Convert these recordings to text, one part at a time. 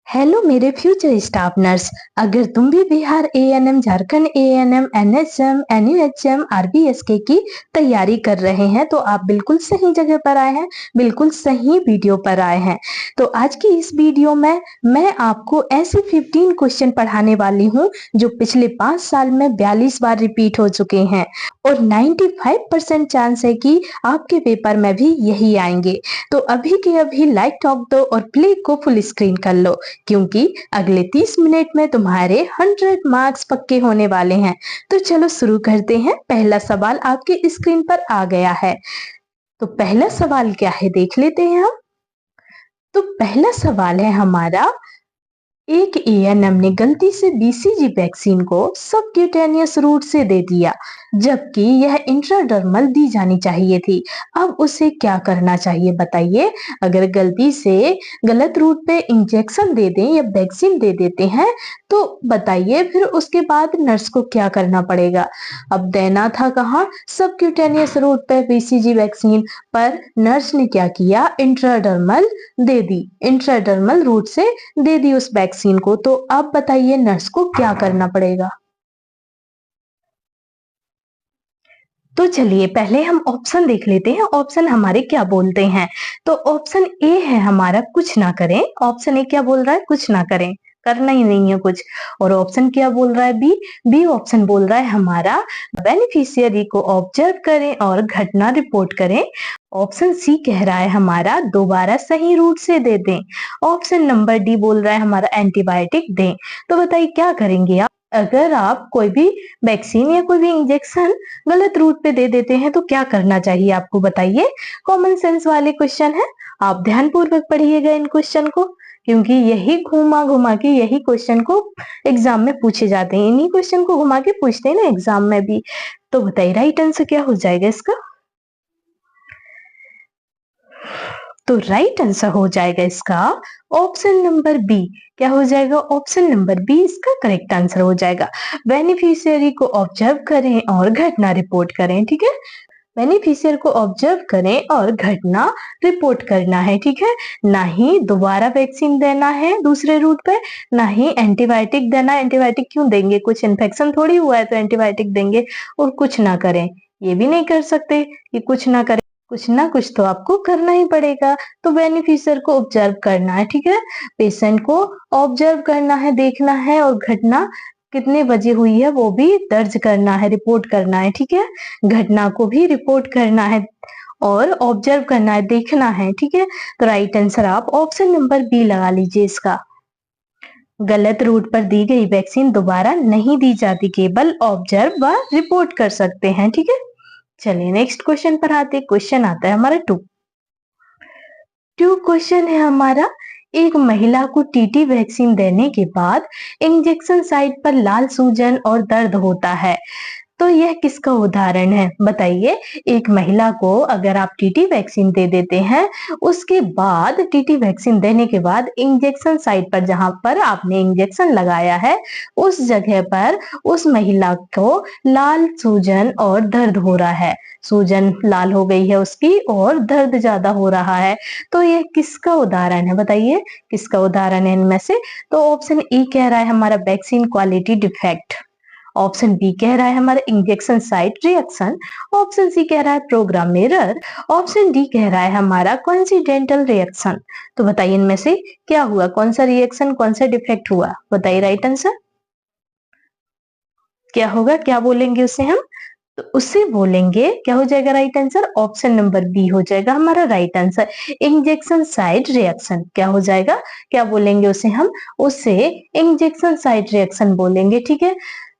Hello मेरे future staff nurse. अगर तुम भी Bihar ANM, Jharkhand ANM, NHM, NUHM, RBSK की तैयारी कर रहे हैं तो आप बिल्कुल सही जगह पर आए हैं, बिल्कुल सही वीडियो पर आए हैं। तो आज की इस वीडियो में मैं आपको ऐसे 15 क्वेश्चन पढ़ाने वाली हूँ जो पिछले 5 साल में 42 बार रिपीट हो चुके हैं और 95% चांस है कि आपके पेपर में भी यही आएंगे। तो अभी के अभी लाइक ठोक दो और प्ले को फुल स्क्रीन कर लो, क्योंकि अगले 30 मिनट में तुम्हारे 100 मार्क्स पक्के होने वाले हैं। तो चलो शुरू करते हैं। पहला सवाल आपके स्क्रीन पर आ गया है। तो पहला सवाल क्या है देख लेते हैं हम। तो पहला सवाल है हमारा, एक एएनएम ने गलती से बीसीजी वैक्सीन को सबक्यूटेनियस रूट से दे दिया, जबकि यह इंट्राडर्मल दी जानी चाहिए थी। अब उसे क्या करना चाहिए बताइए। अगर गलती से गलत रूट पे इंजेक्शन दे दें या वैक्सीन दे देते हैं तो बताइए फिर उसके बाद नर्स को क्या करना पड़ेगा। अब देना था कहाँ, सबक्यूटेनियस रूट पे बीसीजी वैक्सीन, पर नर्स ने क्या किया, इंट्राडर्मल दे दी, इंट्राडर्मल रूट से दे दी उस वैक्सीन को। तो अब बताइए नर्स को क्या करना पड़ेगा। तो चलिए पहले हम ऑप्शन देख लेते हैं, ऑप्शन हमारे क्या बोलते हैं। तो ऑप्शन ए है हमारा कुछ ना करें। ऑप्शन ए क्या बोल रहा है, कुछ ना करें, करना ही नहीं है कुछ। और ऑप्शन क्या बोल रहा है, बी। बी ऑप्शन बोल रहा है हमारा बेनिफिशियरी को ऑब्जर्व करें और घटना रिपोर्ट करें। ऑप्शन सी कह रहा है हमारा दोबारा सही रूट से दे दें। ऑप्शन नंबर डी बोल रहा है हमारा एंटीबायोटिक दें। तो बताइए क्या करेंगे आप। अगर आप कोई भी वैक्सीन या कोई भी इंजेक्शन गलत रूट पे दे देते हैं तो क्या करना चाहिए आपको बताइए। कॉमन सेंस वाले क्वेश्चन है, आप ध्यानपूर्वक पढ़िएगा इन क्वेश्चन को, क्योंकि यही घुमा घुमा के यही क्वेश्चन को एग्जाम में पूछे जाते हैं। इन्हीं क्वेश्चन को घुमा के पूछते हैं ना एग्जाम में भी। तो बताइए राइट आंसर क्या हो जाएगा इसका। तो राइट आंसर हो जाएगा इसका ऑप्शन नंबर बी। क्या हो जाएगा, ऑप्शन नंबर बी इसका करेक्ट आंसर हो जाएगा। बेनिफिशियरी को ऑब्जर्व करें और घटना रिपोर्ट करें, ठीक है। बेनिफिशियर को ऑब्जर्व करें और घटना रिपोर्ट करना है, ठीक है। ना ही दोबारा वैक्सीन देना है दूसरे रूट पे, ना ही एंटीबायोटिक देना है। एंटीबायोटिक क्यों देंगे, कुछ इन्फेक्शन थोड़ी हुआ है तो एंटीबायोटिक देंगे। और कुछ ना करें, ये भी नहीं कर सकते कि कुछ ना करें, कुछ ना कुछ तो आपको करना ही पड़ेगा। तो बेनिफिशियर को ऑब्जर्व करना है, ठीक है। पेशेंट को ऑब्जर्व करना है, देखना है, और घटना कितने बजे हुई है वो भी दर्ज करना है, रिपोर्ट करना है, ठीक है। घटना को भी रिपोर्ट करना है और ऑब्जर्व करना है, देखना है, ठीक है। तो राइट आंसर आप ऑप्शन नंबर बी लगा लीजिए इसका। गलत रूट पर दी गई वैक्सीन दोबारा नहीं दी जाती, केवल ऑब्जर्व व रिपोर्ट कर सकते हैं, ठीक है। चलिए नेक्स्ट क्वेश्चन पर आते। क्वेश्चन आता है हमारा टू क्वेश्चन है हमारा, एक महिला को टीटी वैक्सीन देने के बाद इंजेक्शन साइट पर लाल सूजन और दर्द होता है, तो यह किसका उदाहरण है बताइए। एक महिला को अगर आप टीटी वैक्सीन दे देते हैं, उसके बाद टीटी वैक्सीन देने के बाद इंजेक्शन साइट पर जहां पर आपने इंजेक्शन लगाया है उस जगह पर उस महिला को लाल सूजन और दर्द हो रहा है, सूजन लाल हो गई है उसकी और दर्द ज्यादा हो रहा है। तो यह किसका उदाहरण है बताइए, किसका उदाहरण है इनमें से। तो ऑप्शन ई कह रहा है हमारा vaccine quality defect. Option B कह रहा है हमारा injection site reaction. Option C कह रहा है प्रोग्राम एरर। ऑप्शन डी कह रहा है हमारा कोइंसिडेंटल रिएक्शन। तो बताइए इनमें से क्या हुआ, कौन सा रिएक्शन, कौन सा डिफेक्ट हुआ, बताइए राइट आंसर क्या होगा, क्या बोलेंगे उसे हम। तो उससे बोलेंगे क्या हो जाएगा right answer, option number B हो जाएगा हमारा right answer. Injection site reaction क्या हो जाएगा, क्या बोलेंगे उसे हम, उससे इंजेक्शन साइट रिएक्शन बोलेंगे, ठीक है।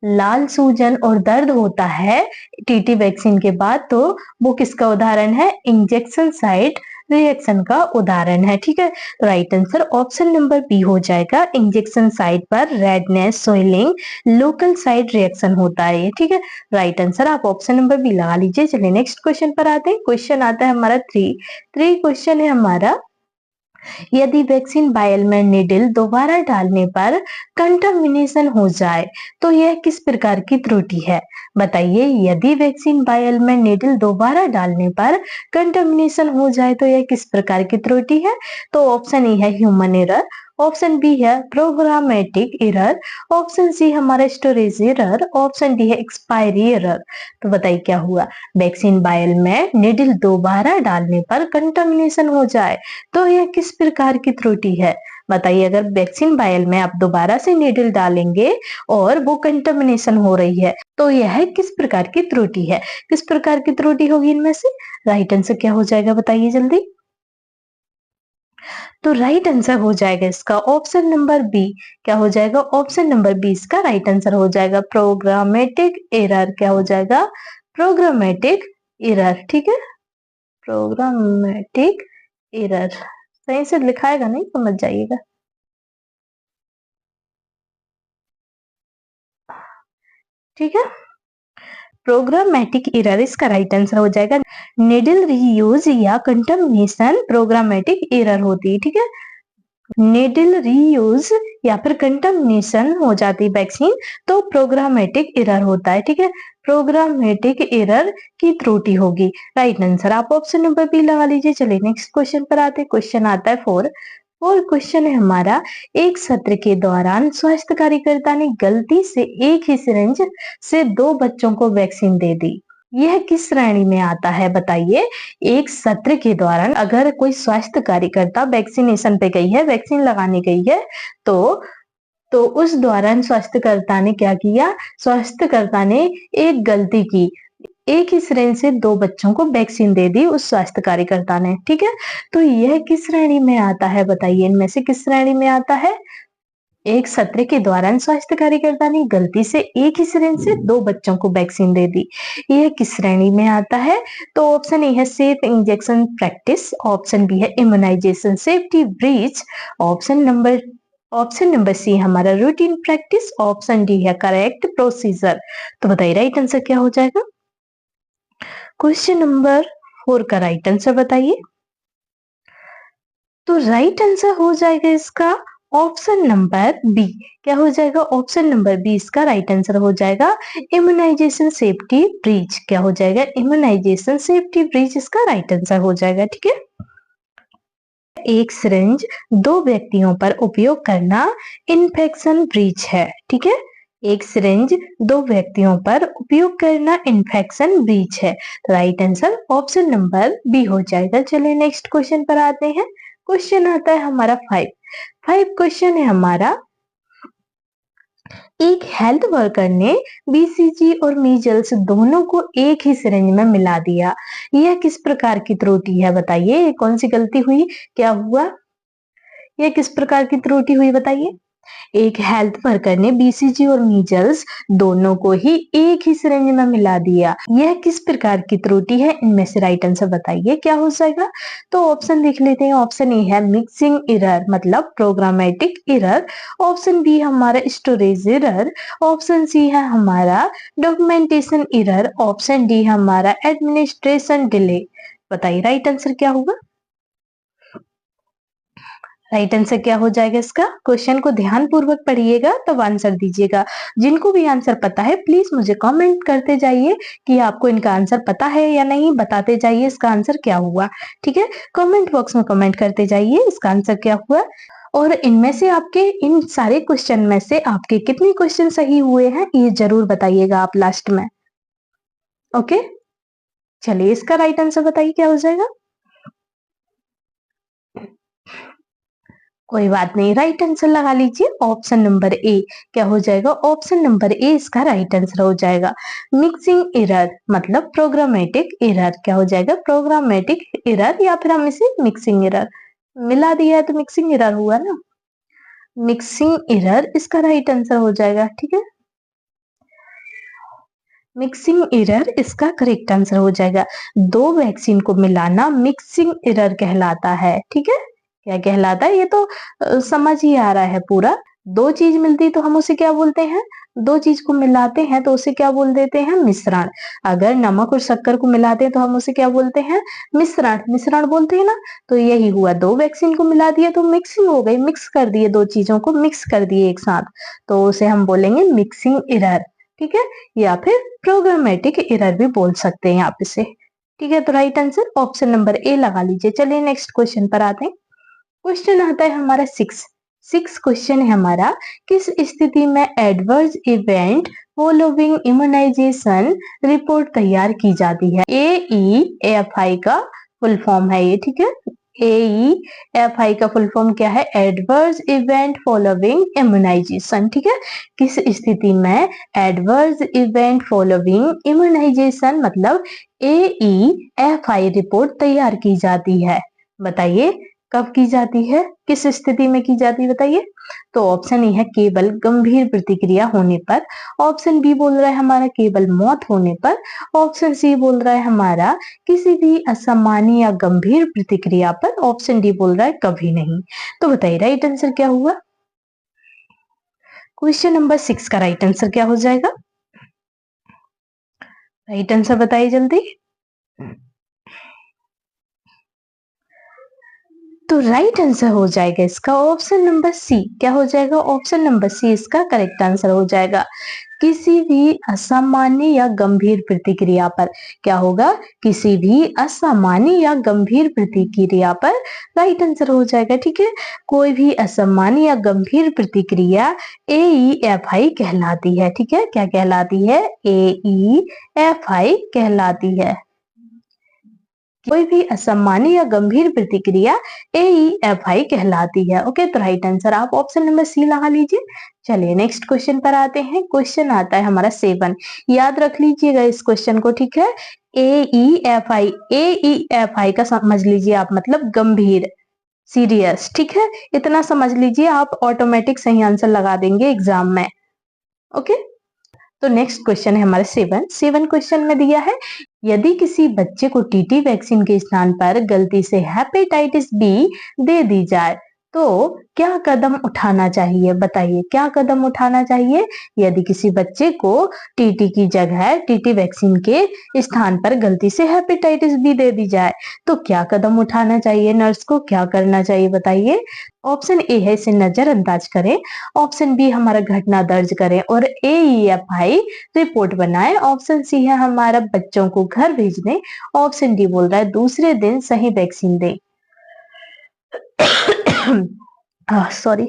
लाल सूजन और दर्द होता है टीटी वैक्सीन के बाद, तो वो किसका उदाहरण है, इंजेक्शन साइट रिएक्शन का उदाहरण है, ठीक है। तो right answer option number B हो जाएगा। इंजेक्शन साइट पर redness, swelling, local site reaction होता है, ठीक है। राइट आंसर आप ऑप्शन नंबर बी लगा लीजिए। चलिए नेक्स्ट क्वेश्चन पर आते हैं। क्वेश्चन आता है हमारा थ्री क्वेश्चन है हमारा, यदि वैक्सीन वायल में निडल दोबारा डालने पर कंटामिनेशन हो जाए तो यह किस प्रकार की त्रुटि है बताइए। यदि वैक्सीन वायल में निडल दोबारा डालने पर कंटामिनेशन हो जाए तो यह किस प्रकार की त्रुटि है। तो ऑप्शन ए है ह्यूमन एरर। ऑप्शन बी है प्रोग्रामेटिक एरर, ऑप्शन सी हमारा स्टोरेज एरर, ऑप्शन डी है एक्सपायरी एरर। तो बताइए क्या हुआ, वैक्सीन वायल में निडल दोबारा डालने पर कंटामिनेशन हो जाए तो यह किस प्रकार की त्रुटि है। बताइए, अगर वैक्सीन वायल में आप दोबारा से नीडल डालेंगे और वो कंटामिनेशन हो रही है तो यह किस प्रकार की त्रुटि है, किस प्रकार की त्रुटि होगी इनमें से। राइट आंसर क्या हो जाएगा, बताइए जल्दी। तो राइट आंसर हो जाएगा इसका ऑप्शन नंबर बी। क्या हो जाएगा, ऑप्शन नंबर बी इसका राइट आंसर हो जाएगा, प्रोग्रामेटिक एरर। क्या हो जाएगा, प्रोग्रामेटिक एरर। ठीक है, प्रोग्रामेटिक एरर। सही से लिखाएगा नहीं, समझ जाइएगा। ठीक है, प्रोग्रामेटिक एरर इसका राइट आंसर हो जाएगा। निडल रीयूज या कंटामिनेशन प्रोग्रामेटिक एरर होती है। ठीक है, निडल रीयूज या फिर कंटामिनेशन हो जाती वैक्सीन तो प्रोग्रामेटिक एरर होता है। ठीक है, प्रोग्रामेटिक एरर की त्रुटि होगी। राइट आंसर आप ऑप्शन नंबर बी लगा लीजिए। चलिए नेक्स्ट क्वेश्चन पर आते हैं। क्वेश्चन आता है और क्वेश्चन है हमारा, एक सत्र के दौरान स्वास्थ्य कार्यकर्ता ने गलती से एक ही सिरिंज से 2 बच्चों को वैक्सीन दे दी। यह किस श्रेणी में आता है, बताइए। एक सत्र के दौरान अगर कोई स्वास्थ्य कार्यकर्ता वैक्सीनेशन पे गई है, वैक्सीन लगाने गई है, तो उस दौरान स्वास्थ्यकर्ता ने क्या किया, स्वास्थ्यकर्ता ने एक गलती की, एक ही सिरिंज से 2 बच्चों को वैक्सीन दे दी उस स्वास्थ्य कार्यकर्ता ने। ठीक है, तो यह किस श्रेणी में आता है, बताइए इनमें से किस श्रेणी में आता है। एक सत्र के दौरान स्वास्थ्य कार्यकर्ता ने गलती से एक ही सिरिंज से 2 बच्चों को वैक्सीन दे दी, यह किस श्रेणी में आता है। तो ऑप्शन ए है safe injection practice, option B है immunisation safety breach, option number C हमारा रूटीन प्रैक्टिस, ऑप्शन डी है करेक्ट प्रोसीजर। तो बताइए राइट आंसर क्या हो जाएगा। क्वेश्चन नंबर 4 का राइट आंसर बताइए। तो राइट आंसर हो जाएगा इसका ऑप्शन नंबर बी। क्या हो जाएगा, ऑप्शन नंबर बी इसका राइट आंसर हो जाएगा, इम्यूनाइजेशन सेफ्टी ब्रीच। क्या हो जाएगा, इम्यूनाइजेशन सेफ्टी ब्रीच इसका राइट आंसर हो जाएगा। ठीक है, एक सिरिंज 2 व्यक्तियों पर उपयोग करना इन्फेक्शन ब्रीच है। ठीक है, एक सिरिंज 2 व्यक्तियों पर उपयोग करना इन्फेक्शन ब्रीच है। तो right answer option number B हो जाएगा। चलिए नेक्स्ट क्वेश्चन पर आते हैं। क्वेश्चन आता है हमारा 5 क्वेश्चन है हमारा, एक हेल्थ वर्कर ने बीसीजी और मीजल्स दोनों को एक ही सिरिंज में मिला दिया, यह किस प्रकार की त्रुटि है, बताइए कौन सी गलती हुई, क्या हुआ, यह किस प्रकार की त्रुटि हुई बताइए। एक हेल्थ वर्कर ने बीसीजी और मीजल्स दोनों को ही एक ही सिरिंज में मिला दिया, यह किस प्रकार की त्रुटि है, इनमें से राइट आंसर बताइए क्या हो जाएगा। तो ऑप्शन देख लेते हैं। ऑप्शन ए है मिक्सिंग एरर मतलब प्रोग्रामेटिक एरर, ऑप्शन बी हमारा स्टोरेज एरर, ऑप्शन सी है हमारा डॉक्यूमेंटेशन एरर, ऑप्शन डी हमारा एडमिनिस्ट्रेशन डिले। बताइए राइट आंसर क्या होगा। राइट आंसर क्या हो जाएगा इसका, क्वेश्चन को ध्यान पूर्वक पढ़िएगा तब आंसर दीजिएगा। जिनको भी आंसर पता है प्लीज मुझे कमेंट करते जाइए कि आपको इनका आंसर पता है या नहीं, बताते जाइए इसका आंसर क्या हुआ। ठीक है, कमेंट बॉक्स में कमेंट करते जाइए इसका आंसर क्या हुआ, और इनमें से आपके इन सारे क्वेश्चन में से आपके कितने क्वेश्चन सही हुए हैं ये जरूर बताइएगा आप लास्ट में। ओके, चलिए इसका राइट आंसर बताइए क्या हो जाएगा। कोई बात नहीं, राइट आंसर लगा लीजिए ऑप्शन नंबर ए। क्या हो जाएगा, ऑप्शन नंबर ए इसका राइट आंसर हो जाएगा। मिक्सिंग एरर मतलब प्रोग्रामेटिक एरर। क्या हो जाएगा, प्रोग्रामेटिक एरर या फिर हम इसे मिक्सिंग एरर, मिला दिया है तो मिक्सिंग एरर हुआ ना, मिक्सिंग एरर इसका राइट आंसर हो जाएगा। ठीक है, मिक्सिंग एरर इसका करेक्ट आंसर हो जाएगा। 2 वैक्सीन को मिलाना मिक्सिंग एरर कहलाता है। ठीक है, क्या कहलाता है ये तो समझ ही आ रहा है पूरा। 2 चीज मिलती तो हम उसे क्या बोलते हैं, 2 चीज को मिलाते हैं तो उसे क्या बोल देते हैं, मिश्रण। अगर नमक और शक्कर को मिलाते हैं तो हम उसे क्या बोलते हैं, मिश्रण, मिश्रण बोलते हैं ना। तो यही हुआ, 2 वैक्सीन को मिला दिया तो मिक्सिंग हो गई, मिक्स कर दिए, 2 चीजों को मिक्स कर दिए एक साथ, तो उसे हम बोलेंगे मिक्सिंग एरर। ठीक है, या फिर प्रोग्रामेटिक एरर भी बोल सकते हैं आप इसे। ठीक है, तो राइट आंसर ऑप्शन नंबर ए लगा लीजिए। चलिए नेक्स्ट क्वेश्चन पर आते हैं। क्वेश्चन आता है हमारा 6 सिक्स क्वेश्चन है हमारा, किस स्थिति में adverse event following immunisation report तैयार की जाती है? AEFI का फुल फॉर्म है ये, ठीक है। AEFI का फुल फॉर्म क्या है? एडवर्स इवेंट फॉलोइंग इम्यूनाइजेशन, ठीक है। किस स्थिति में एडवर्स इवेंट फॉलोइंग इम्यूनाइजेशन मतलब AEFI रिपोर्ट तैयार की जाती है? बताइए कब की जाती है, किस स्थिति में की जाती है, बताइए। तो ऑप्शन ए है केवल गंभीर प्रतिक्रिया होने पर, ऑप्शन बी बोल रहा है हमारा केवल मौत होने पर, ऑप्शन सी बोल रहा है हमारा किसी भी असामान्य या गंभीर प्रतिक्रिया पर, ऑप्शन डी बोल रहा है कभी नहीं। तो बताइए राइट आंसर क्या हुआ? क्वेश्चन नंबर 6 का राइट आंसर क्या हो जाएगा? राइट आंसर बताइए जल्दी। तो राइट आंसर हो जाएगा इसका ऑप्शन नंबर सी। क्या हो जाएगा? ऑप्शन नंबर सी इसका करेक्ट आंसर हो जाएगा। किसी भी असामान्य या गंभीर प्रतिक्रिया पर, क्या होगा? किसी भी असामान्य या गंभीर प्रतिक्रिया पर राइट आंसर हो जाएगा, ठीक है। कोई भी असामान्य या गंभीर प्रतिक्रिया AEFI कहलाती है, ठीक है। क्या कहलाती है? AEFI कहलाती है। कोई भी असामान्य या गंभीर प्रतिक्रिया AEFI कहलाती है। ओके, तो राइट आंसर आप ऑप्शन नंबर सी लगा लीजिए। चलिए नेक्स्ट क्वेश्चन पर आते हैं। क्वेश्चन आता है हमारा 7। याद रख लीजिएगा इस क्वेश्चन को, ठीक है। AEFI का समझ लीजिए आप, मतलब गंभीर, सीरियस, ठीक है। इतना समझ लीजिए, आप ऑटोमेटिक सही आंसर लगा देंगे एग्जाम में। ओके, तो नेक्स्ट क्वेश्चन है हमारा 7 क्वेश्चन में दिया है, यदि किसी बच्चे को टीटी वैक्सीन के स्थान पर गलती से हेपेटाइटिस बी दे दी जाए तो क्या कदम उठाना चाहिए? बताइए क्या कदम उठाना चाहिए? यदि किसी बच्चे को टीटी की जगह टीटी वैक्सीन के स्थान पर गलती से हेपेटाइटिस बी दे दी जाए तो क्या कदम उठाना चाहिए? नर्स को क्या करना चाहिए? बताइए। ऑप्शन ए है इसे नजरअंदाज करें, ऑप्शन बी हमारा घटना दर्ज करें और AEFI रिपोर्ट बनाएं, ऑप्शन सी है हमारा बच्चों को घर भेज दें, ऑप्शन डी बोल रहा है दूसरे दिन सही वैक्सीन दें। सॉरी।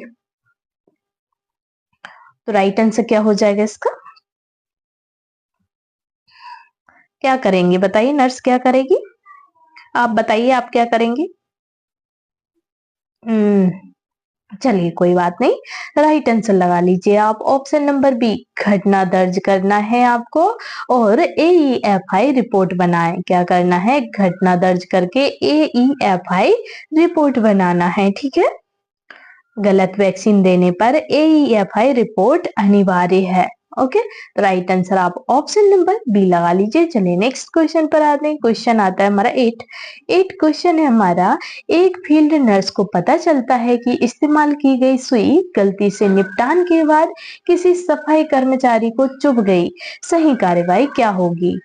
तो राइट आंसर क्या हो जाएगा इसका? क्या करेंगे बताइए, नर्स क्या करेगी? आप बताइए आप क्या करेंगे? चलिए कोई बात नहीं, राइट आंसर लगा लीजिए आप ऑप्शन नंबर बी, घटना दर्ज करना है आपको और AEFI रिपोर्ट बनाएं। क्या करना है? घटना दर्ज करके AEFI रिपोर्ट बनाना है, ठीक है। गलत वैक्सीन देने पर AEFI रिपोर्ट अनिवार्य है। ओके, राइट आंसर आप ऑप्शन नंबर बी लगा लीजिए। चलिए नेक्स्ट क्वेश्चन पर आते हैं। क्वेश्चन आता है हमारा 8 क्वेश्चन है हमारा, एक फील्ड नर्स को पता चलता है कि इस्तेमाल की गई सुई गलती से निपटान के बाद किसी सफाई कर्मचारी को चुभ गई, सही कार्यवाही क्या होगी?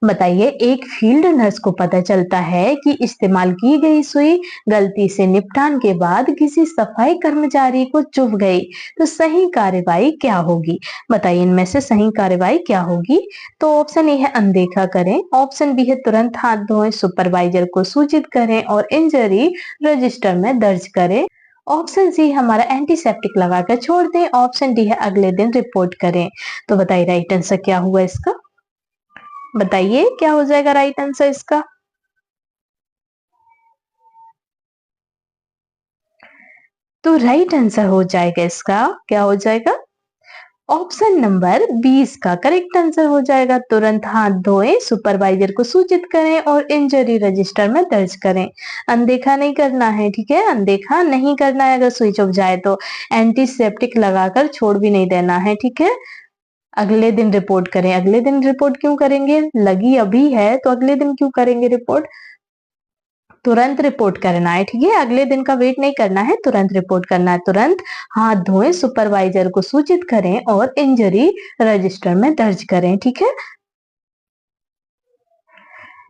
बताइए, एक फील्ड नर्स को पता चलता है कि इस्तेमाल की गई सुई गलती से निपटान के बाद किसी सफाई कर्मचारी को चुभ गई, तो सही कार्यवाही क्या होगी? बताइए इनमें से सही कार्यवाही क्या होगी? तो ऑप्शन ए है अनदेखा करें, ऑप्शन बी है तुरंत हाथ धोएं, सुपरवाइजर को सूचित करें और इंजरी रजिस्टर में दर्ज करें, ऑप्शन सी हमारा एंटीसेप्टिक लगाकर छोड़ दें, ऑप्शन डी है अगले दिन रिपोर्ट करें। तो बताइए राइट आंसर क्या हुआ इसका? बताइए क्या हो जाएगा राइट आंसर इसका? तो राइट आंसर हो जाएगा इसका, क्या हो जाएगा? ऑप्शन नंबर 20 का करेक्ट आंसर हो जाएगा। तुरंत हाथ धोएं, सुपरवाइजर को सूचित करें और इंजरी रजिस्टर में दर्ज करें। अनदेखा नहीं करना है, ठीक है। अनदेखा नहीं करना है, अगर स्विच ऑफ जाए तो एंटीसेप्टिक लगाकर छोड़ भी नहीं देना है, ठीक है। अगले दिन रिपोर्ट करें। अगले दिन रिपोर्ट क्यों करेंगे? लगी अभी है तो अगले दिन क्यों करेंगे रिपोर्ट? तुरंत रिपोर्ट करना है, ठीक है। अगले दिन का वेट नहीं करना है, तुरंत रिपोर्ट करना है। तुरंत हाथ धोएं, सुपरवाइजर को सूचित करें और इंजरी रजिस्टर में दर्ज करें, ठीक है।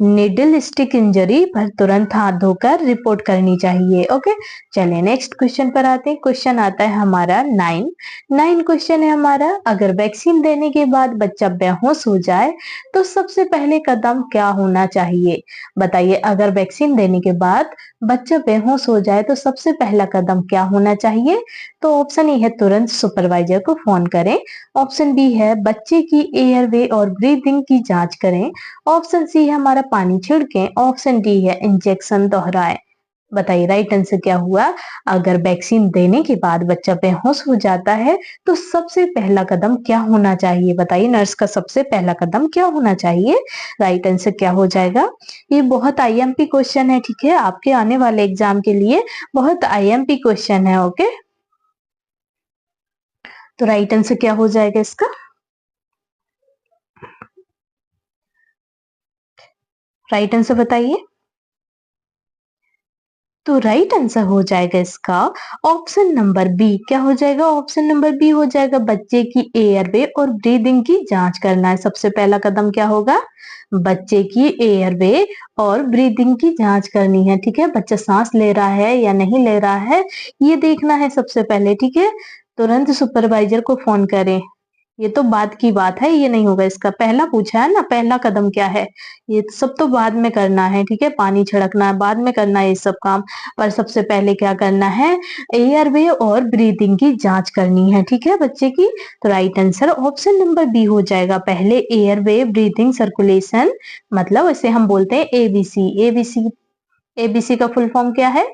निडल स्टिक इंजरी पर तुरंत हाथ धोकर रिपोर्ट करनी चाहिए। ओके, चलिए नेक्स्ट क्वेश्चन पर आते हैं। क्वेश्चन आता है हमारा 9 क्वेश्चन है हमारा, अगर वैक्सीन देने के बाद बच्चा बेहोश हो जाए तो सबसे पहले कदम क्या होना चाहिए? बताइए, अगर वैक्सीन देने के बाद बच्चा बेहोश हो जाए तो सबसे पहला कदम क्या होना चाहिए? तो ऑप्शन ए है तुरंत सुपरवाइजर को फोन करें, ऑप्शन बी है बच्चे की एयरवे और ब्रीदिंग की जांच करें, ऑप्शन सी है हमारा पानी छिड़कें, ऑप्शन डी है इंजेक्शन दोहराएं। बताइए राइट आंसर क्या हुआ? अगर वैक्सीन देने के बाद बच्चा बेहोश हो जाता है तो सबसे पहला कदम क्या होना चाहिए? बताइए नर्स का सबसे पहला कदम क्या होना चाहिए? राइट आंसर क्या हो जाएगा? ये बहुत आईएमपी क्वेश्चन है, ठीक है, आपके आने वाले एग्जाम के लिए बहुत आईएमपी क्वेश्चन है। ओके, तो राइट आंसर क्या हो जाएगा इसका? राइट आंसर बताइए। तो राइट आंसर हो जाएगा इसका ऑप्शन नंबर बी। क्या हो जाएगा? ऑप्शन नंबर बी हो जाएगा, बच्चे की एयरवे और ब्रीदिंग की जांच करना है। सबसे पहला कदम क्या होगा? बच्चे की एयरवे और ब्रीदिंग की जांच करनी है, ठीक है, बच्चा सांस ले रहा है या नहीं ले रहा है ये देखना है सबसे पहले, ठीक है। तुरंत सुपरवाइजर को फोन करें, ये तो बाद की बात है, ये नहीं होगा इसका। पहला पूछा है ना, पहला कदम क्या है, ये सब तो बाद में करना है, ठीक है, पानी छिड़कना है बाद में करना है ये सब काम, पर सबसे पहले क्या करना है? एयरवे और ब्रीदिंग की जांच करनी है, ठीक है बच्चे की। तो right answer option number B हो जाएगा, पहले एयरवे ब्रीदिंग सर्कुलेशन, मतलब इसे हम बोलते हैं एबीसी। एबीसी, एबीसी का फुल फॉर्म क्या है?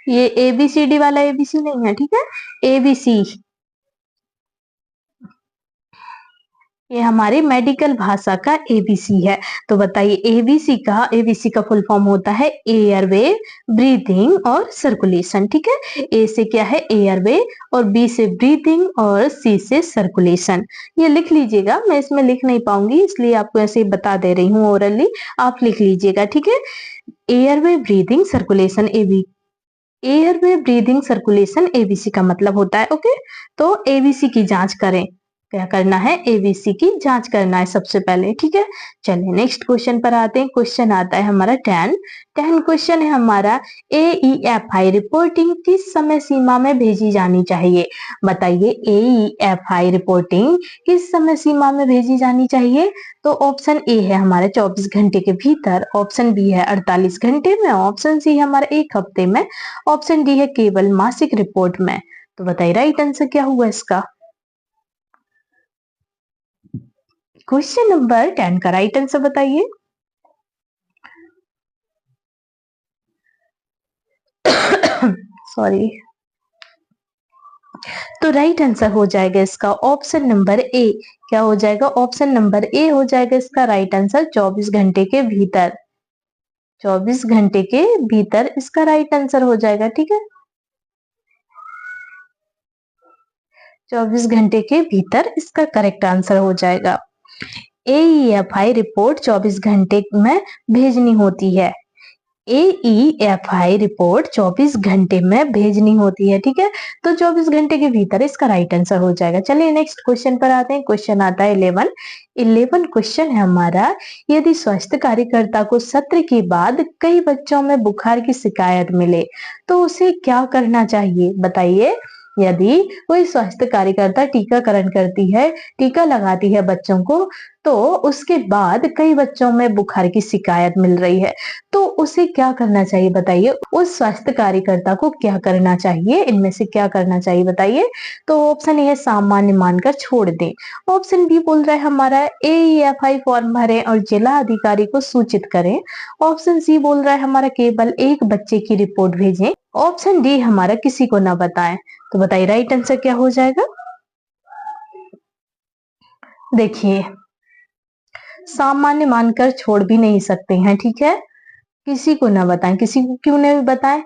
ये एबीसीडी वाला एबीसी नहीं है, ठीक है, एबीसी ये हमारी मेडिकल भाषा का एबीसी है। तो बताइए एबीसी का फुल फॉर्म होता है एयरवे, ब्रीथिंग और सर्कुलेशन, ठीक है। ए से क्या है? एयरवे, और बी से ब्रीथिंग और सी से सर्कुलेशन। ये लिख लीजिएगा, मैं इसमें लिख नहीं पाऊंगी इसलिए आपको ऐसे ही बता दे रही हूँ ओरली, आप लिख लीजिएगा, ठीक है। Airway breathing circulation airway breathing circulation ABC का मतलब होता है। ओके, तो एबीसी की जांच करें, क्या करना है? एबीसी की जांच करना है सबसे पहले, ठीक है। चलिए नेक्स्ट क्वेश्चन पर आते हैं। क्वेश्चन आता है हमारा 10 क्वेश्चन है हमारा, एईएफआई रिपोर्टिंग किस समय सीमा में भेजी जानी चाहिए? बताइए एईएफआई रिपोर्टिंग किस समय सीमा में भेजी जानी चाहिए? तो ऑप्शन ए है हमारे 24 घंटे के भीतर, ऑप्शन बी है 48 घंटे में, ऑप्शन सी है हमारे 1 हफ्ते में, ऑप्शन डी है केवल मासिक रिपोर्ट में। तो बताइए राइट आंसर क्या हुआ इसका? क्वेश्चन नंबर 10 का राइट आंसर बताइए। सॉरी। तो राइट आंसर हो जाएगा इसका ऑप्शन नंबर ए। क्या हो जाएगा? ऑप्शन नंबर ए हो जाएगा इसका राइट आंसर, 24 घंटे के भीतर। 24 घंटे के भीतर इसका राइट आंसर हो जाएगा, ठीक है। 24 घंटे के भीतर इसका करेक्ट आंसर हो जाएगा। एईएफआई रिपोर्ट 24 घंटे में भेजनी होती है। एईएफआई रिपोर्ट 24 घंटे में भेजनी होती है, ठीक है। तो 24 घंटे के भीतर इसका राइट आंसर हो जाएगा। चलिए नेक्स्ट क्वेश्चन पर आते हैं। क्वेश्चन आता है 11 क्वेश्चन है हमारा, यदि स्वास्थ्य कार्यकर्ता को सत्र के बाद कई बच्चों में बुखार की शिकायत मिले तो उसे क्या करना चाहिए? बताइए, यदि कोई स्वास्थ्य कार्यकर्ता टीकाकरण करती है, टीका लगाती है बच्चों को, तो उसके बाद कई बच्चों में बुखार की शिकायत मिल रही है, तो उसे क्या करना चाहिए? बताइए, उस स्वास्थ्य कार्यकर्ता को क्या करना चाहिए? इनमें से क्या करना चाहिए बताइए? तो ऑप्शन ए है सामान्य मानकर छोड़ दें, ऑप्शन बी बोल रहा है हमारा एईएफआई फॉर्म भरें और जिला अधिकारी को सूचित करें, ऑप्शन सी बोल रहा है हमारा केवल एक बच्चे की रिपोर्ट भेजें, ऑप्शन डी हमारा किसी को ना बताएं। तो बताइए राइट आंसर क्या हो जाएगा? देखिए, सामान्य मानकर छोड़ भी नहीं सकते हैं, ठीक है, किसी को ना बताएं। किसी को क्यों नहीं बताएं?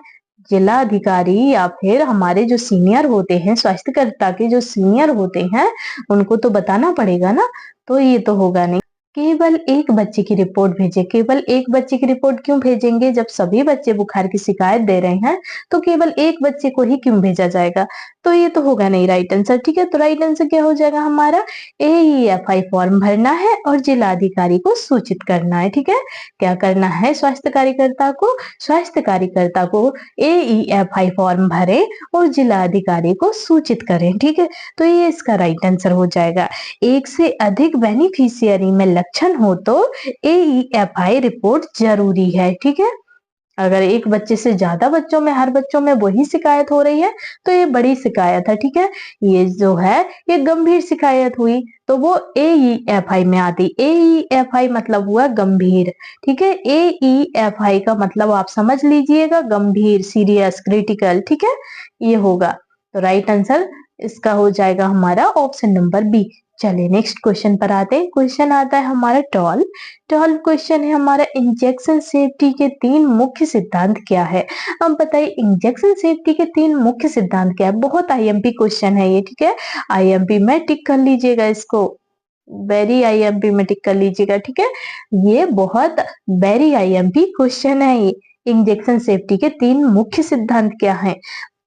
जिला अधिकारी या फिर हमारे जो सीनियर होते हैं, स्वास्थ्यकर्ता के जो सीनियर होते हैं, उनको तो बताना पड़ेगा ना, तो ये तो होगा नहीं। केवल एक बच्चे की रिपोर्ट भेजें। केवल एक बच्चे की रिपोर्ट क्यों भेजेंगे? जब सभी बच्चे बुखार की शिकायत दे रहे हैं तो केवल एक बच्चे को ही क्यों भेजा जाएगा? तो ये तो होगा नहीं राइट आंसर। ठीक है, तो राइट आंसर क्या हो जाएगा हमारा? AEFI फॉर्म भरना है और जिला अधिकारी को सूचित करना है। ठीक है, क्या करना है? स्वास्थ्य कार्यकर्ता को AEFI फॉर्म भरे और जिला अधिकारी को सूचित करें। ठीक है, तो ये इसका राइट आंसर हो जाएगा। एक से अधिक बेनिफिशियरी में लक्षण हो तो AEFI रिपोर्ट जरूरी है। ठीक है, अगर एक बच्चे से ज्यादा बच्चों में, हर बच्चों में वही शिकायत हो रही है तो ये बड़ी शिकायत है। ठीक है, ये जो है ये गंभीर शिकायत हुई तो वो AEFI में आती। AEFI मतलब हुआ गंभीर। ठीक है, AEFI का मतलब आप समझ लीजिएगा, गंभीर, सीरियस, क्रिटिकल। ठीक है, ये होगा। तो राइट आंसर इसका हो जाएगा हमारा ऑप्शन नंबर बी। चलिए नेक्स्ट क्वेश्चन पर आते हैं। क्वेश्चन आता है हमारा 12 क्वेश्चन है हमारा, इंजेक्शन सेफ्टी के 3 मुख्य सिद्धांत क्या है? अब बताइए इंजेक्शन सेफ्टी के 3 मुख्य सिद्धांत क्या है? बहुत IMP क्वेश्चन है ये। ठीक है, IMP में टिक कर लीजिएगा इसको, वेरी IMP में टिक कर लीजिएगा। ठीक है, ये बहुत वेरी IMP क्वेश्चन है ये। इंजेक्शन सेफ्टी के 3 मुख्य सिद्धांत क्या है?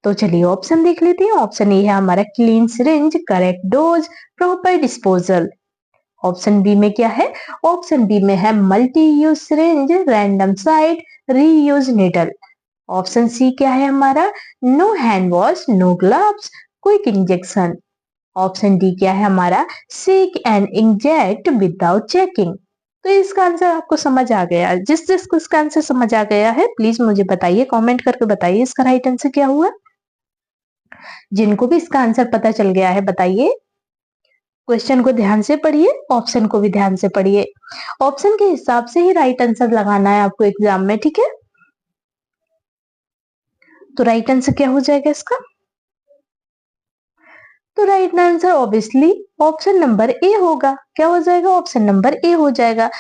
तो चलिए ऑप्शन देख लेते हैं। ऑप्शन ए है हमारा clean syringe, correct dose, proper disposal. Option B में क्या है? ऑप्शन बी में है multi use syringe, random site, reuse needle. Option C क्या है हमारा? No hand wash, no gloves, quick injection. Option D क्या है हमारा? Seek and inject without checking. तो इसका आंसर आपको समझ आ गया? जिस जिसको इसका आंसर समझ आ गया है प्लीज मुझे बताइए, कमेंट करके बताइए इसका राइट आंसर क्या हुआ। जिनको भी इसका आंसर पता चल गया है बताइए। क्वेश्चन को ध्यान से पढ़िए, ऑप्शन को भी ध्यान से पढ़िए। ऑप्शन के हिसाब से ही राइट आंसर लगाना है आपको एग्जाम में। ठीक है, तो राइट आंसर क्या हो जाएगा इसका? तो right answer obviously option number A होगा। क्या हो जाएगा? ऑप्शन नंबर ए हो जाएगा।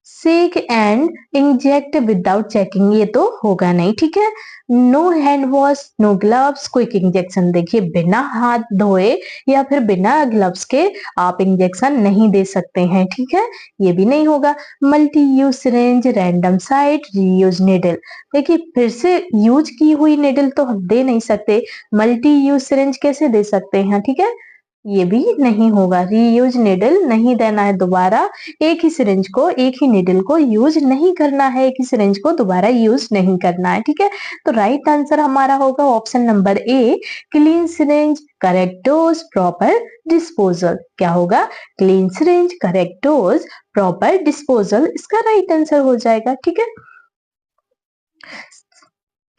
Seek and inject without checking ये तो होगा नहीं। ठीक है, no hand wash, no gloves, quick injection. देखिए बिना हाथ धोए या फिर बिना ग्लव्स के आप इंजेक्शन नहीं दे सकते हैं। ठीक है, ये भी नहीं होगा। Multi use syringe, random site, reuse needle. देखिए फिर से यूज की हुई निडल तो हम दे नहीं सकते, मल्टी यूज सिरिंज कैसे दे सकते हैं? ठीक है, ये भी नहीं होगा। रीयूज निडल नहीं देना है दोबारा, एक ही सिरिंज को, एक ही निडल को यूज नहीं करना है, एक ही सिरिंज को दोबारा यूज नहीं करना है। ठीक है, तो राइट आंसर हमारा होगा ऑप्शन नंबर ए, clean syringe, correct dose, proper disposal. क्या होगा? Clean syringe, correct dose, proper disposal इसका राइट आंसर हो जाएगा। ठीक है,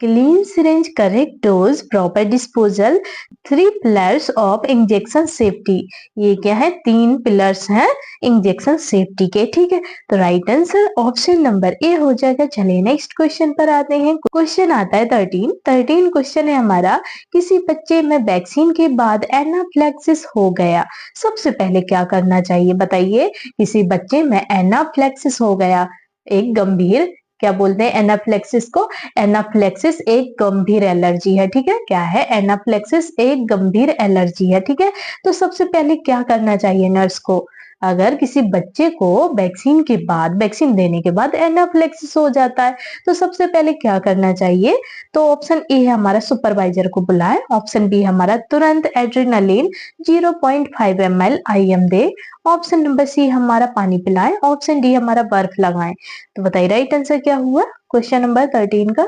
clean syringe, correct dose, proper disposal, 3 pillars of injection safety. ये क्या है? 3 पिलर्स हैं इंजेक्शन सेफ्टी के। ठीक है, तो right answer option number A हो जाएगा। चलिए नेक्स्ट क्वेश्चन पर आते हैं। क्वेश्चन आता है 13 क्वेश्चन है हमारा, किसी बच्चे में वैक्सीन के बाद एनाफ्लेक्सिस हो गया, सबसे पहले क्या करना चाहिए? बताइए, किसी बच्चे में एनाफ्लेक्सिस हो गया, एक गंभीर, क्या बोलते हैं एनाफ्लेक्सिस को? एनाफ्लेक्सिस एक गंभीर एलर्जी है। ठीक है, क्या है? एनाफ्लेक्सिस एक गंभीर एलर्जी है। ठीक है, तो सबसे पहले क्या करना चाहिए नर्स को? अगर किसी बच्चे को वैक्सीन के बाद, वैक्सीन देने के बाद एनाफ्लेक्सिस हो जाता है तो सबसे पहले क्या करना चाहिए? तो ऑप्शन ए है हमारा सुपरवाइजर को बुलाए, ऑप्शन बी हमारा तुरंत एड्रेनालिन 0.5 ml IM दे, ऑप्शन नंबर सी हमारा पानी पिलाएं, ऑप्शन डी हमारा बर्फ लगाएं। तो बताइए राइट आंसर क्या हुआ क्वेश्चन नंबर 13 का?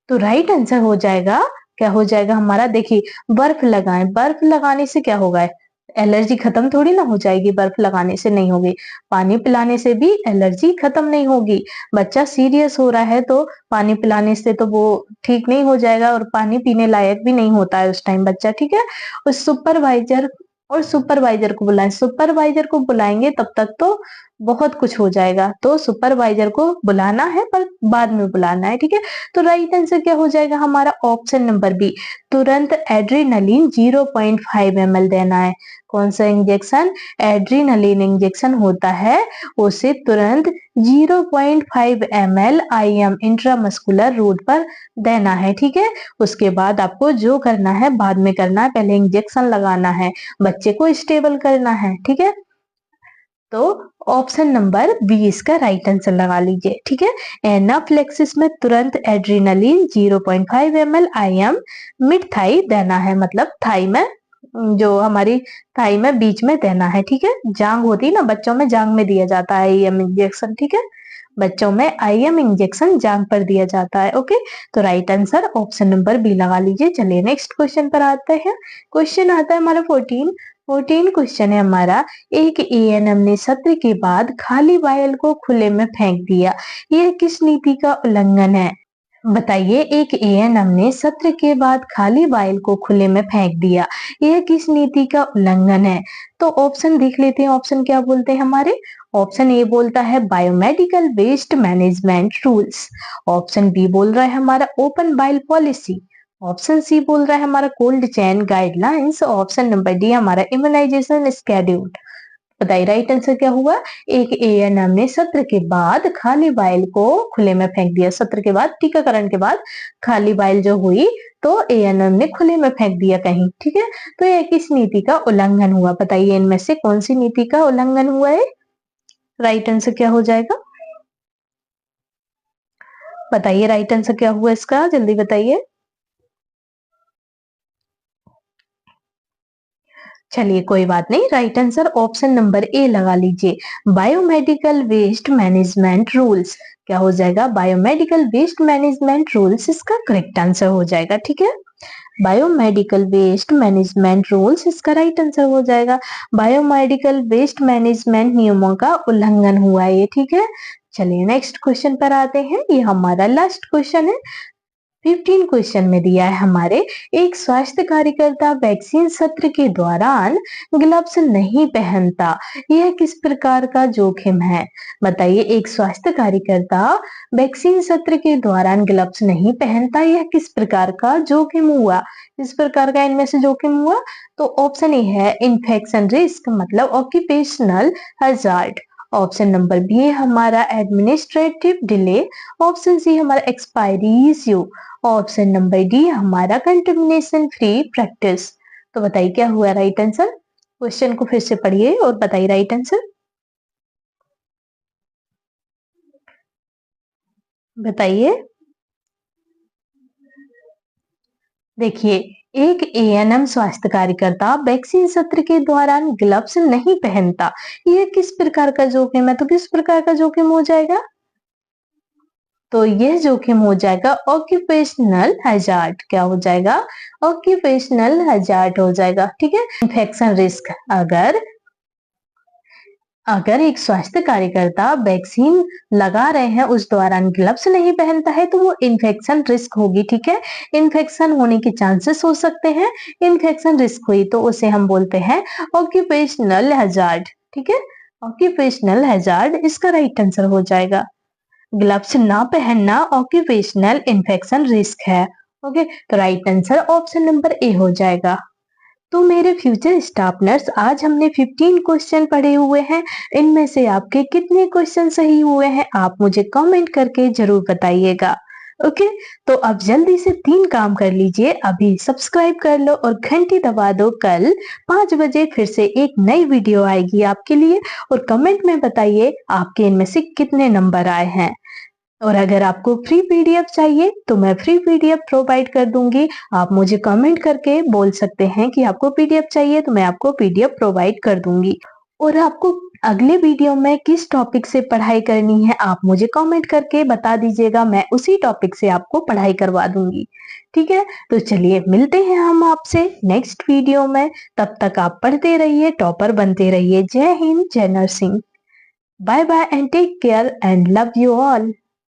तो राइट आंसर हो जाएगा, क्या हो जाएगा हमारा? देखिए बर्फ लगाएं। बर्फ लगाने से क्या होगा? एलर्जी खत्म थोड़ी ना हो जाएगी, बर्फ लगाने से नहीं होगी। पानी पिलाने से भी एलर्जी खत्म नहीं होगी। बच्चा सीरियस हो रहा है तो पानी पिलाने से तो वो ठीक नहीं हो जाएगा और पानी पीने लायक भी नहीं होता है उस टाइम बच्चा। ठीक है, उस सुपरवाइजर को बुलाएं। सुपरवाइजर को बुलाएंगे तब तक तो बहुत कुछ हो जाएगा। तो सुपरवाइजर को बुलाना है पर बाद में बुलाना है, ठीक है। तो राइट आंसर क्या हो जाएगा हमारा ऑप्शन नंबर बी, तुरंत एड्रीनलिन 0.5 ml देना है। कौन सा इंजेक्शन? एड्रीनलिन इंजेक्शन होता है, उसे तुरंत 0.5 ml IM इंट्रामस्कुलर रूट पर देना है, ठीक है। उसके बाद आपको जो करना है बाद में करना है, पहले इंजेक्शन लगाना है, बच्चे को स्टेबल करना है, ठीक है। तो ऑप्शन नंबर बी इसका राइट आंसर लगा लीजिए, ठीक है। एनाफ्लेक्सिस में तुरंत adrenaline 0.5 ml IM mid thigh देना है, मतलब थाई में, जो हमारी थाई में बीच में देना है, ठीक है। जांग होती है ना, बच्चों में जांग में दिया जाता है IM इंजेक्शन, ठीक है। बच्चों में IM इंजेक्शन जांग पर दिया जाता है, ओके। तो right answer option number B लगा लीजिए। चलिए नेक्स्ट क्वेश्चन पर आते हैं। क्वेश्चन आता है हमारा 14 क्वेश्चन है हमारा। एक ANM ने सत्र के बाद खाली वायल को खुले में फेंक दिया, यह किस नीति का उल्लंघन है? बताइए, एक ANM ने सत्र के बाद खाली वायल को खुले में फेंक दिया, यह किस नीति का उल्लंघन है? तो ऑप्शन देख लेते हैं, ऑप्शन क्या बोलते हैं हमारे। ऑप्शन ए बोलता है biomedical waste management rules. Option B बोल रहा है हमारा open vial policy. Option C बोल रहा है हमारा cold chain guidelines. Option number D हमारा इम्यूनाइजेशन स्केड्यूल। बताइए राइट आंसर क्या हुआ। एक ANM ने सत्र के बाद खाली वाइल को खुले में फेंक दिया। सत्र के बाद, टीकाकरण के बाद खाली वाइल जो हुई तो ANM ने खुले में फेंक दिया कहीं, ठीक है। तो यह किस नीति का उल्लंघन हुआ? बताइए इनमें से कौन सी नीति का उल्लंघन हुआ है? राइट आंसर क्या हो जाएगा? बताइए राइट आंसर क्या हुआ इसका, जल्दी बताइए। चलिए कोई बात नहीं, राइट आंसर ऑप्शन नंबर ए लगा लीजिए, बायोमेडिकल वेस्ट मैनेजमेंट रूल्स। क्या हो जाएगा? बायोमेडिकल वेस्ट मैनेजमेंट रूल्स इसका करेक्ट आंसर हो जाएगा, ठीक है। बायोमेडिकल वेस्ट मैनेजमेंट रूल्स इसका राइट आंसर हो जाएगा। बायोमेडिकल वेस्ट मैनेजमेंट नियमों का उल्लंघन हुआ है ये, ठीक है। चलिए नेक्स्ट क्वेश्चन पर आते हैं। ये हमारा लास्ट क्वेश्चन है। 15 क्वेश्चन में दिया है हमारे, एक स्वास्थ्य कार्यकर्ता वैक्सीन सत्र के दौरान ग्लव्स नहीं पहनता, यह किस प्रकार का जोखिम है? बताइए, एक स्वास्थ्य कार्यकर्ता वैक्सीन सत्र के दौरान ग्लव्स नहीं पहनता, यह किस प्रकार का जोखिम हुआ? किस प्रकार का इनमें से जोखिम हुआ? तो ऑप्शन ए है इन्फेक्शन रिस्क, मतलब occupational hazard. Option number B है हमारा एडमिनिस्ट्रेटिव डिले। ऑप्शन सी हमारा expiry issue. Option number D हमारा कंटेमिनेशन फ्री प्रैक्टिस। तो बताइए क्या हुआ राइट आंसर। क्वेश्चन को फिर से पढ़िए और बताइए राइट आंसर। बताइए। देखिए, एक ANM स्वास्थ्य कार्यकर्ता वैक्सीन सत्र के दौरान ग्लव्स नहीं पहनता, यह किस प्रकार का जोखिम है? तो किस प्रकार का जोखिम हो जाएगा? तो यह जोखिम हो जाएगा ऑक्यूपेशनल हैजार्ड। क्या हो जाएगा? ऑक्यूपेशनल हैजार्ड हो जाएगा, ठीक है। इन्फेक्शन रिस्क, अगर अगर एक स्वास्थ्य कार्यकर्ता वैक्सीन लगा रहे हैं उस दौरान ग्लव्स नहीं पहनता है तो वो इन्फेक्शन रिस्क होगी, ठीक है। इन्फेक्शन होने के चांसेस हो सकते हैं। इन्फेक्शन रिस्क हुई तो उसे हम बोलते हैं ऑक्यूपेशनल हैजार्ड, ठीक है। ऑक्यूपेशनल हैजार्ड इसका राइट आंसर हो जाएगा। ग्लव्स ना पहनना ऑक्यूपेशनल इन्फेक्शन रिस्क है, ओके। तो right answer option number A हो जाएगा। तो मेरे फ्यूचर स्टाफ नर्स, आज हमने 15 क्वेश्चन पढ़े हुए हैं। इनमें से आपके कितने क्वेश्चन सही हुए हैं आप मुझे कमेंट करके जरूर बताइएगा, ओके। तो अब जल्दी से 3 काम कर लीजिए, अभी सब्सक्राइब कर लो और घंटी दबा दो। कल 5 बजे फिर से एक नई वीडियो आएगी आपके लिए और कमेंट में बताइए आपके इनमें से कितने नंबर आए हैं। और अगर आपको फ्री PDF चाहिए तो मैं फ्री PDF प्रोवाइड कर दूंगी। आप मुझे कमेंट करके बोल सकते हैं कि आपको PDF चाहिए तो मैं आपको PDF प्रोवाइड कर दूंगी। और आपको अगले वीडियो में किस टॉपिक से पढ़ाई करनी है आप मुझे कमेंट करके बता दीजिएगा, मैं उसी टॉपिक से आपको पढ़ाई करवा दूंगी, ठीक है। तो चलिए मिलते हैं हम आपसे नेक्स्ट वीडियो में। तब तक आप पढ़ते रहिए, टॉपर बनते रहिए। जय हिंद, जय Narsingh. Bye bye and take care and love you all.